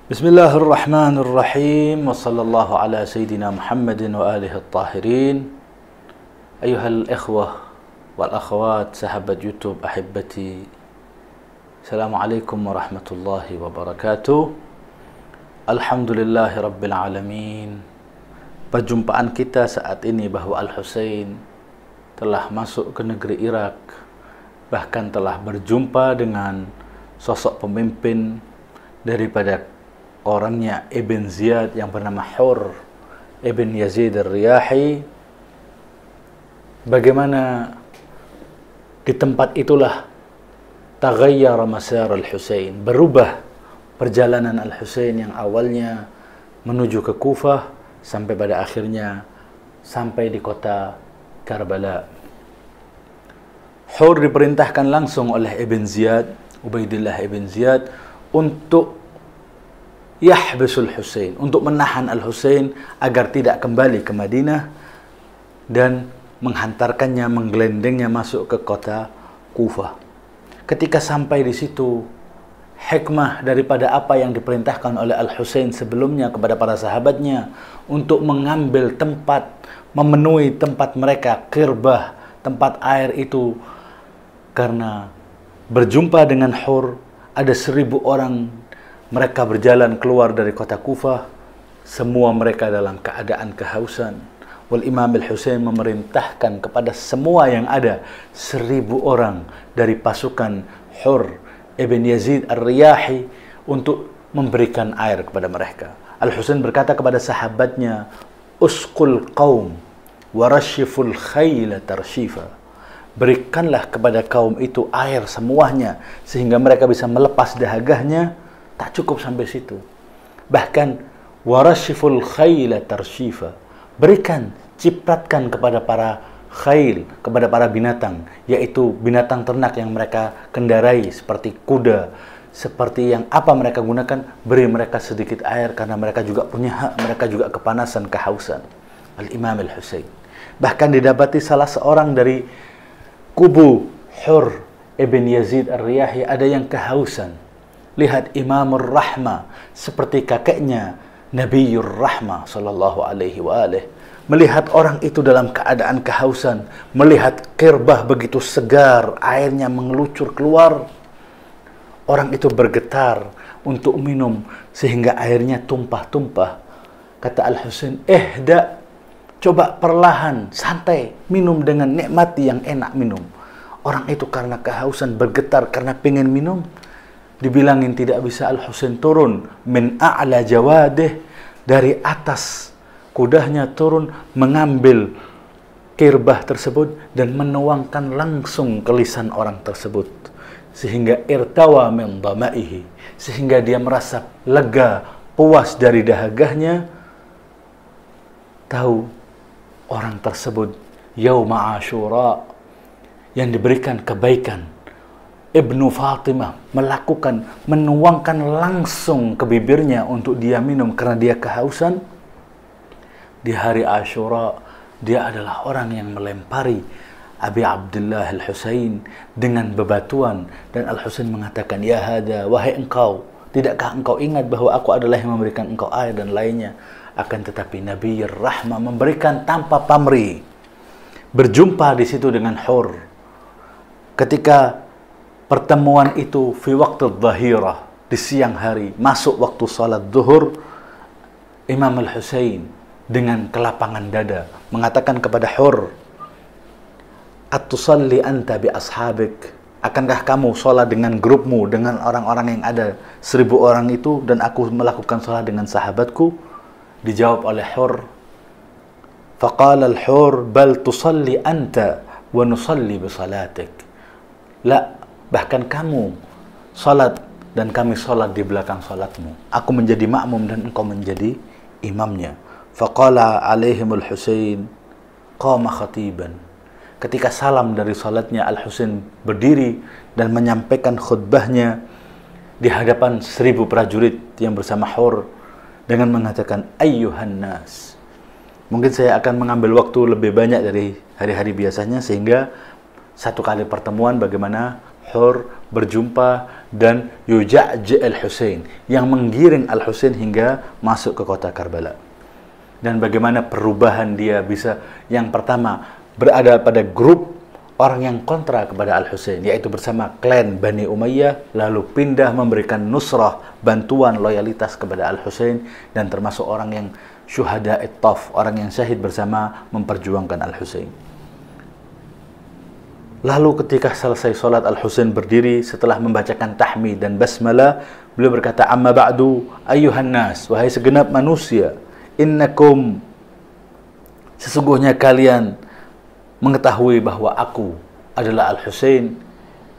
Bismillahirrahmanirrahim. Wassallallahu ala sayyidina Muhammadin wa alihi at-tahirin. Ayuhal ikhwah wal akhwat, sahabat YouTube ahibbati. Assalamualaikum warahmatullahi wabarakatuh. Alhamdulillahi rabbil alamin. Perjumpaan kita saat ini bahwa Al-Husain telah masuk ke negeri Irak, bahkan telah berjumpa dengan sosok pemimpin daripada orangnya Ibn Ziyad yang bernama Hur Ibn Yazid Ar-Riyahi. Bagaimana di tempat itulah taghayyara masar Al-Husain, berubah perjalanan Al-Husain yang awalnya menuju ke Kufah sampai pada akhirnya sampai di kota Karbala. Hur diperintahkan langsung oleh Ibn Ziyad, Ubaidillah Ibn Ziyad, untuk yahbisul Husain, untuk menahan Al-Husain agar tidak kembali ke Madinah dan menghantarkannya, menggelendengnya masuk ke kota Kufah. Ketika sampai di situ, hikmah daripada apa yang diperintahkan oleh Al-Husain sebelumnya kepada para sahabatnya untuk mengambil tempat, memenuhi tempat mereka, kirbah, tempat air itu, karena berjumpa dengan Hur, ada 1000 orang. Mereka berjalan keluar dari kota Kufah, semua mereka dalam keadaan kehausan. Wal Imam Al-Husain memerintahkan kepada semua yang ada, 1000 orang dari pasukan Hur Ibn Yazid Ar-Riyahi untuk memberikan air kepada mereka. Al-Husain berkata kepada sahabatnya, "Usqul qaum warashiful khayla tarshifa." Berikanlah kepada kaum itu air semuanya sehingga mereka bisa melepas dahagahnya. Tak cukup sampai situ. Bahkan warashiful khayla tarshifa. Berikan, cipratkan kepada para khayl, kepada para binatang, yaitu binatang ternak yang mereka kendarai seperti kuda, seperti yang apa mereka gunakan, beri mereka sedikit air karena mereka juga punya hak, mereka juga kepanasan, kehausan. Al-Imam Al-Husain. Bahkan didapati salah seorang dari kubu Hur Ibn Yazid Ar-Riyahi ada yang kehausan. Lihat Imamur Rahmah seperti kakeknya Nabiyur Rahmah sallallahu alaihi wa alihi. Melihat orang itu dalam keadaan kehausan, melihat kirbah begitu segar, airnya mengelucur keluar, orang itu bergetar untuk minum sehingga airnya tumpah-tumpah. Kata Al-Husain, "Ihda, coba perlahan, santai, minum dengan nikmati yang enak minum." Orang itu karena kehausan bergetar karena pengen minum. Dibilangin tidak bisa, Al-Husain turun min a'la jawadih, dari atas kudanya turun mengambil kirbah tersebut dan menuangkan langsung ke lisan orang tersebut sehingga irtawa min dhamaihi, sehingga dia merasa lega, puas dari dahagahnya. Tahu orang tersebut yauma Asyura yang diberikan kebaikan. Ibnu Fatimah melakukan, menuangkan langsung ke bibirnya untuk dia minum karena dia kehausan. Di hari Asyura, dia adalah orang yang melempari Abi Abdullah Al-Husain dengan bebatuan. Dan Al-Husain mengatakan, "Ya hada, wahai engkau, tidakkah engkau ingat bahwa aku adalah yang memberikan engkau air dan lainnya?" Akan tetapi Nabi Rahmah memberikan tanpa pamrih. Berjumpa di situ dengan Hur. Ketika pertemuan itu fi waktu dhahirah, di siang hari, masuk waktu salat zuhur, Imam Al-Husain dengan kelapangan dada mengatakan kepada Hur, "Atusalli anta bi ashabik?" Akankah kamu sholat dengan grupmu, dengan orang-orang yang ada 1000 orang itu, dan aku melakukan sholat dengan sahabatku? Dijawab oleh Hur, faqala al-Hur, "Bal tusalli anta wa nusalli bi salatik." La, bahkan kamu salat dan kami salat di belakang salatmu. Aku menjadi makmum dan engkau menjadi imamnya. Faqala alaihimul Husain, qama khatiban. ketika salam dari salatnya, Al-Husain berdiri dan menyampaikan khutbahnya di hadapan 1000 prajurit yang bersama Hur dengan mengatakan, ayyuhan nas. Mungkin saya akan mengambil waktu lebih banyak dari hari-hari biasanya, sehingga satu kali pertemuan bagaimana Hur berjumpa dan yuja' Al-Husain, yang menggiring Al-Husain hingga masuk ke kota Karbala. Dan bagaimana perubahan dia bisa, yang pertama berada pada grup orang yang kontra kepada Al-Husain, yaitu bersama klan Bani Umayyah, lalu pindah memberikan nusrah, bantuan, loyalitas kepada Al-Husain, dan termasuk orang yang syuhada At-Taff, orang yang syahid bersama memperjuangkan Al-Husain. Lalu ketika selesai sholat, Al-Husain berdiri setelah membacakan tahmid dan basmalah. Beliau berkata, amma ba'du ayyuhan nas, wahai segenap manusia, innakum, sesungguhnya kalian mengetahui bahwa aku adalah Al-Husain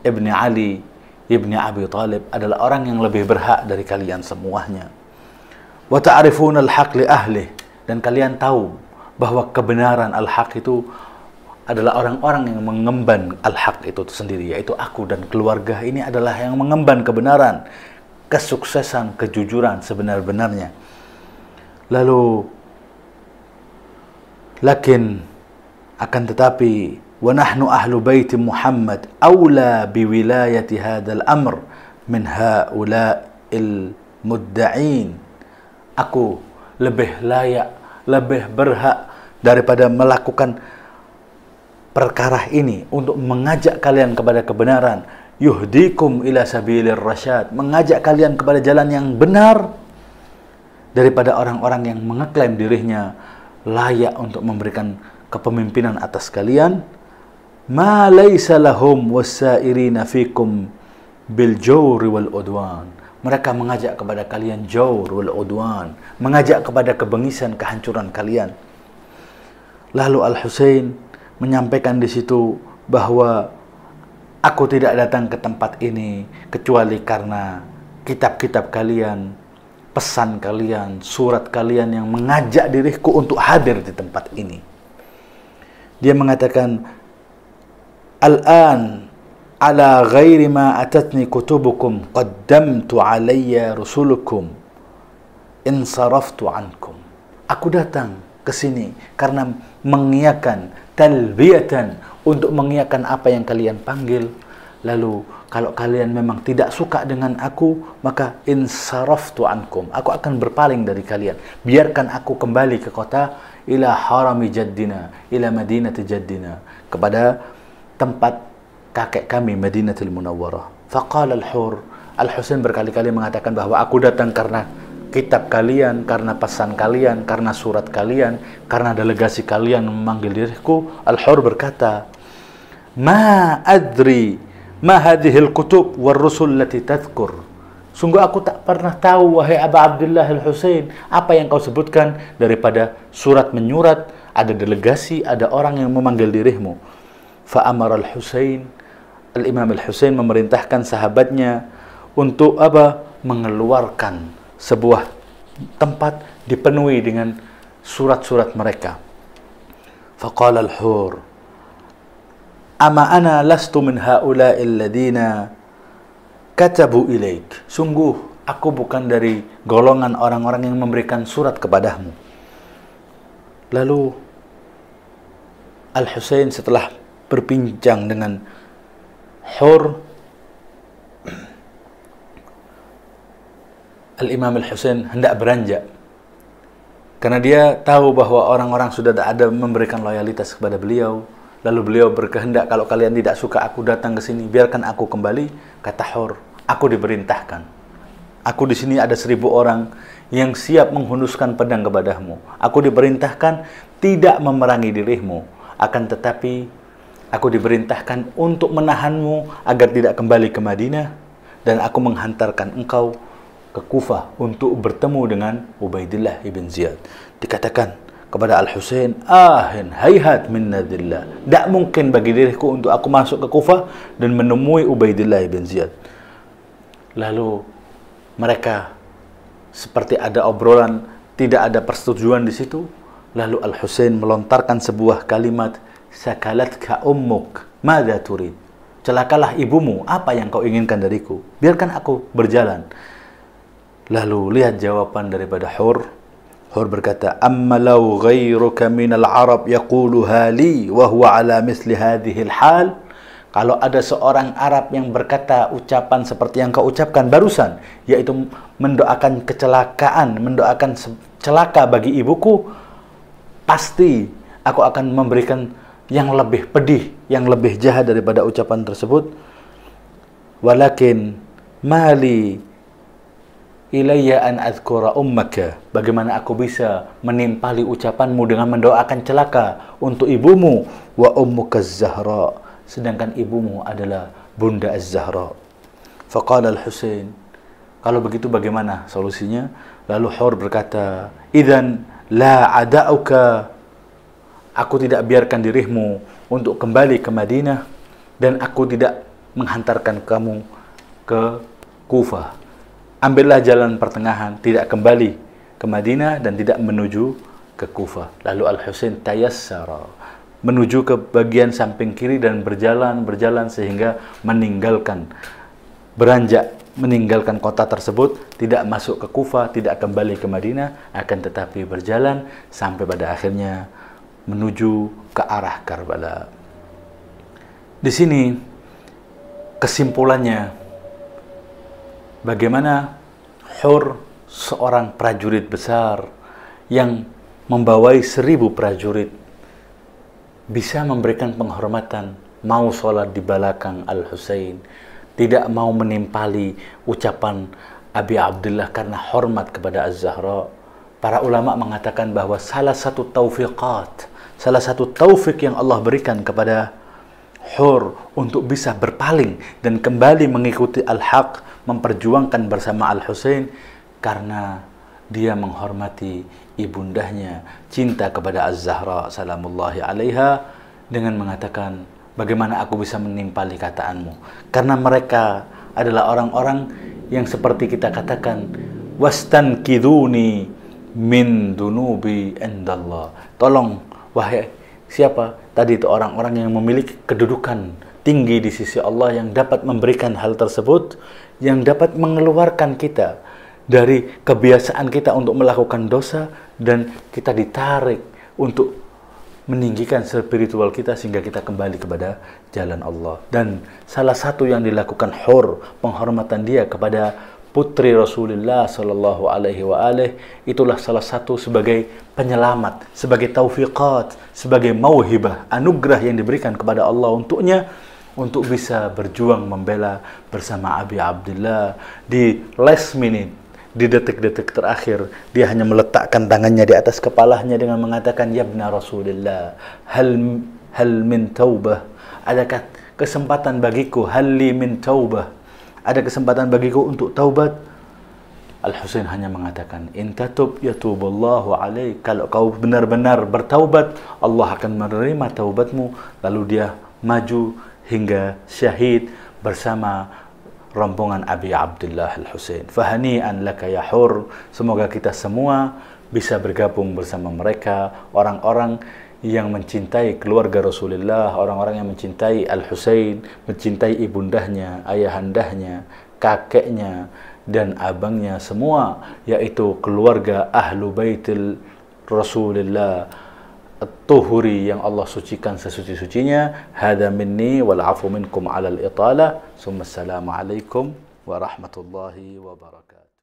ibni Ali ibni Abi Talib, adalah orang yang lebih berhak dari kalian semuanya. Wa ta'rifuna al-haq li ahlih, dan kalian tahu bahwa kebenaran al-haq itu adalah orang-orang yang mengemban al-haq itu sendiri, yaitu aku dan keluarga ini adalah yang mengemban kebenaran, kesuksesan, kejujuran sebenar-benarnya. Lalu akan tetapi, wa nahnu ahlu baiti Muhammad aula biwilayati hadzal amr min haula'il mudda'in. Aku lebih layak, lebih berhak daripada melakukan perkara ini untuk mengajak kalian kepada kebenaran, yuhdikum ila sabilir rasyad, mengajak kalian kepada jalan yang benar, daripada orang-orang yang mengeklaim dirinya layak untuk memberikan kepemimpinan atas kalian. Ma laysa lahum wasairina fikum bil jawri wal udwan. Mereka mengajak kepada kalian jawr wal udwan, mengajak kepada kebengisan, kehancuran kalian. Lalu Al-Husain menyampaikan di situ bahwa aku tidak datang ke tempat ini kecuali karena kitab-kitab kalian, pesan kalian, surat kalian yang mengajak diriku untuk hadir di tempat ini. Dia mengatakan, al-an ala ghairi ma atatni kutubukum qaddamtu alayya rusulukum insaraftu ankum. Aku datang ke sini karena mengiyakan, talbiyatan, untuk mengiyakan apa yang kalian panggil. Lalu kalau kalian memang tidak suka dengan aku, maka insaraftu ankum, aku akan berpaling dari kalian. Biarkan aku kembali ke kota, ila harami jaddina, ila madinati jaddina, kepada tempat kakek kami, Madinatul Munawwarah. Faqala al-Hur, Al-Husain berkali-kali mengatakan bahwa aku datang karena kitab kalian, karena pesan kalian, karena surat kalian, karena delegasi kalian memanggil diriku. Al-Hur berkata, ma adri ma hadhil kutub war rusul lati tadhkur. Sungguh aku tak pernah tahu, wahai Aba Abdullah Al-Husain, apa yang kau sebutkan daripada surat menyurat, ada delegasi, ada orang yang memanggil dirimu. Fa amara Al-Husain, Al-Imam Al-Husain memerintahkan sahabatnya untuk apa? Mengeluarkan sebuah tempat dipenuhi dengan surat-surat mereka. Faqala Al-Hur, ama ana lastu min haula'il ladina katabu ilaik. Sungguh aku bukan dari golongan orang-orang yang memberikan surat kepadamu. Lalu Al-Husain setelah berbincang dengan Hur, Al-Imam Al-Husain hendak beranjak karena dia tahu bahwa orang-orang sudah ada memberikan loyalitas kepada beliau. Lalu beliau berkehendak, kalau kalian tidak suka aku datang ke sini, biarkan aku kembali. Kata Hur, aku diperintahkan. Aku di sini ada 1000 orang yang siap menghunuskan pedang kepadamu. Aku diperintahkan tidak memerangi dirimu, akan tetapi aku diperintahkan untuk menahanmu agar tidak kembali ke Madinah, dan aku menghantarkan engkau ke Kufah untuk bertemu dengan Ubaidillah ibn Ziyad. Dikatakan kepada Al-Husain, ahin hayhat min nadillah, tidak mungkin bagi diriku untuk aku masuk ke Kufah dan menemui Ubaidillah ibn Ziyad. Lalu mereka seperti ada obrolan, tidak ada persetujuan di situ. Lalu Al-Husain melontarkan sebuah kalimat sakalatka ummuk, madza turid? Celakalah ibumu, apa yang kau inginkan dariku? Biarkan aku berjalan. Lalu lihat jawaban daripada Hur. Hur berkata, amma law ghairuka minal Arab yaquluha li wa huwa ala misli hadhihi al-hal. Kalau ada seorang Arab yang berkata ucapan seperti yang kau ucapkan barusan, yaitu mendoakan kecelakaan, mendoakan celaka bagi ibuku, pasti aku akan memberikan yang lebih pedih, yang lebih jahat daripada ucapan tersebut. Walakin mali ilayya an adhkura ummaka. Bagaimana aku bisa menimpali ucapanmu dengan mendoakan celaka untuk ibumu? Wa ummuka az-Zahra, sedangkan ibumu adalah Bunda Az-Zahra. Faqala Al-Husain, kalau begitu bagaimana solusinya? Lalu Hur berkata, idzan la ada'uka, aku tidak biarkan dirimu untuk kembali ke Madinah, dan aku tidak menghantarkan kamu ke Kufah. Ambillah jalan pertengahan, tidak kembali ke Madinah dan tidak menuju ke Kufah. Lalu Al-Husain tayassara, menuju ke bagian samping kiri dan berjalan sehingga meninggalkan kota tersebut, tidak masuk ke Kufah, tidak kembali ke Madinah, akan tetapi berjalan sampai pada akhirnya menuju ke arah Karbala. Di sini kesimpulannya, bagaimana Hur, seorang prajurit besar yang membawai 1000 prajurit, bisa memberikan penghormatan, mau sholat di belakang Al-Husain, tidak mau menimpali ucapan Abi Abdullah karena hormat kepada Az-Zahra. Para ulama mengatakan bahwa salah satu taufik yang Allah berikan kepada Hur untuk bisa berpaling dan kembali mengikuti Al-Haq, memperjuangkan bersama Al-Husain, karena dia menghormati ibundahnya, cinta kepada Az-Zahra salamullahi alaiha, dengan mengatakan, bagaimana aku bisa menimpali kataanmu? Karena mereka adalah orang-orang yang seperti kita katakan, wastankiduni min dunubi indallah. Tolong, wahai siapa? Tadi itu orang-orang yang memiliki kedudukan tinggi di sisi Allah, yang dapat memberikan hal tersebut, yang dapat mengeluarkan kita dari kebiasaan kita untuk melakukan dosa, dan kita ditarik untuk meninggikan spiritual kita sehingga kita kembali kepada jalan Allah. Dan salah satu yang dilakukan Hur, penghormatan dia kepada putri Rasulullah sallallahu alaihi wa alihi, itulah salah satu sebagai penyelamat, sebagai taufiqat, sebagai mauhibah, anugerah yang diberikan kepada Allah untuknya, untuk bisa berjuang membela bersama Abi Abdullah. Di last minute, di detik-detik terakhir, dia hanya meletakkan tangannya di atas kepalanya dengan mengatakan, Yabna Rasulullah, hal min taubah, adakah kesempatan bagiku, halli min taubah, ada kesempatan bagiku untuk taubat? Al-Husain hanya mengatakan, in tatub yatuballahu alaik, kalau kau benar-benar bertaubat, Allah akan menerima taubatmu. Lalu dia maju hingga syahid bersama rombongan Abi Abdullah Al-Husain. Fahani'an laka ya Hur, semoga kita semua bisa bergabung bersama mereka, orang-orang yang mencintai keluarga Rasulullah, orang-orang yang mencintai Al-Husain, mencintai ibundahnya, ayahandahnya, kakeknya, dan abangnya semua, yaitu keluarga Ahlu Baitil Rasulullah At-Tuhuri yang Allah sucikan sesuci-sucinya. Hada minni wal afu minkum ala al-itala. Assalamu alaikum warahmatullahi wabarakatuh.